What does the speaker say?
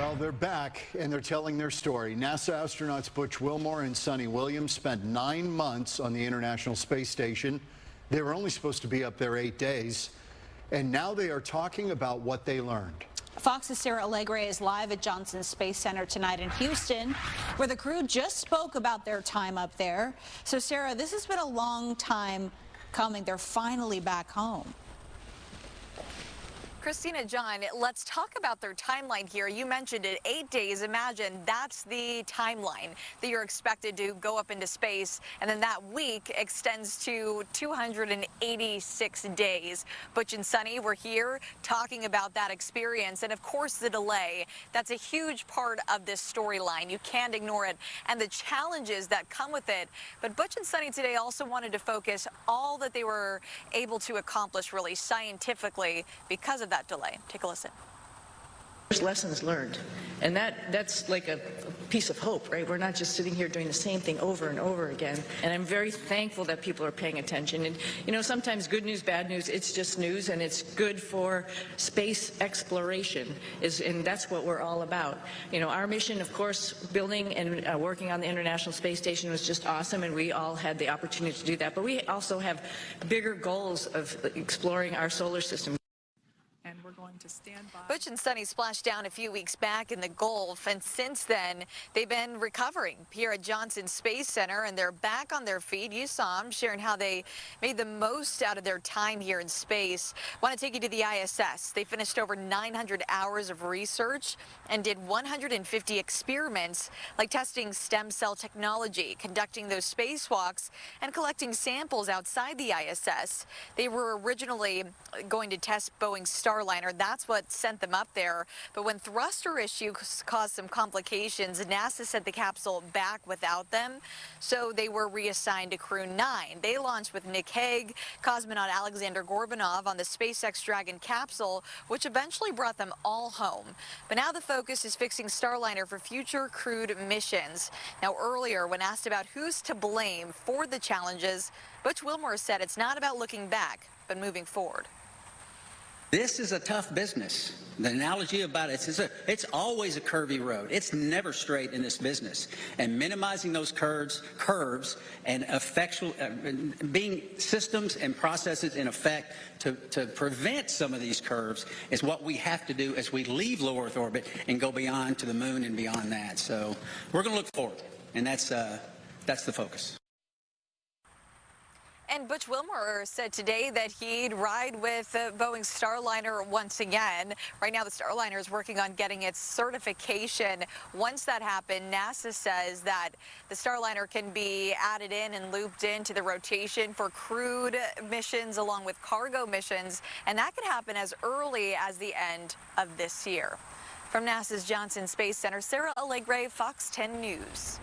Well, they're back and they're telling their story. NASA astronauts Butch Wilmore and Suni spent 9 months on the International Space Station. They were only supposed to be up there 8 days, and now they are talking about what they learned. Fox's Sarah Allegre is live at Johnson Space Center tonight in Houston, where the crew just spoke about their time up there. So, Sarah, this has been a long time coming. They're finally back home. Christina, John, let's talk about their timeline here. You mentioned it, 8 days. Imagine that's the timeline that you're expected to go up into space, and then that week extends to 286 days. Butch and Suni were here talking about that experience, and of course the delay. That's a huge part of this storyline. You can't ignore it, and the challenges that come with it. But Butch and Suni today also wanted to focus all that they were able to accomplish really scientifically because of that delay. Take a listen. There's lessons learned, and that's like a piece of hope, right? We're not just sitting here doing the same thing over and over again. And I'm very thankful that people are paying attention. And you know, sometimes good news, bad news, it's just news, and it's good for space exploration, and that's what we're all about. You know, our mission, of course, building and working on the International Space Station was just awesome, and we all had the opportunity to do that. But we also have bigger goals of exploring our solar system. And we're going to stand by. Butch and Suni splashed down a few weeks back in the Gulf, and since then they've been recovering here at Johnson Space Center, and they're back on their feet. You saw them sharing how they made the most out of their time here in space. Want to take you to the ISS. They finished over 900 hours of research and did 150 experiments, like testing stem cell technology, conducting those spacewalks, and collecting samples outside the ISS. They were originally going to test Boeing's Starliner. That's what sent them up there. But when thruster issues caused some complications, NASA sent the capsule back without them. So they were reassigned to Crew 9. They launched with Nick Hague, cosmonaut Alexander Gorbanov on the SpaceX Dragon capsule, which eventually brought them all home. But now the focus is fixing Starliner for future crewed missions. Now, earlier, when asked about who's to blame for the challenges, Butch Wilmore said it's not about looking back, but moving forward. This is a tough business. The analogy about it is it's always a curvy road. It's never straight in this business. And minimizing those curves and being systems and processes in effect to prevent some of these curves is what we have to do as we leave low Earth orbit and go beyond to the moon and beyond that. So we're going to look forward, and that's the focus. And Butch Wilmore said today that he'd ride with Boeing's Starliner once again. Right now, the Starliner is working on getting its certification. Once that happens, NASA says that the Starliner can be added in and looped into the rotation for crewed missions along with cargo missions, and that could happen as early as the end of this year. From NASA's Johnson Space Center, Sarah Allegre, Fox 10 News.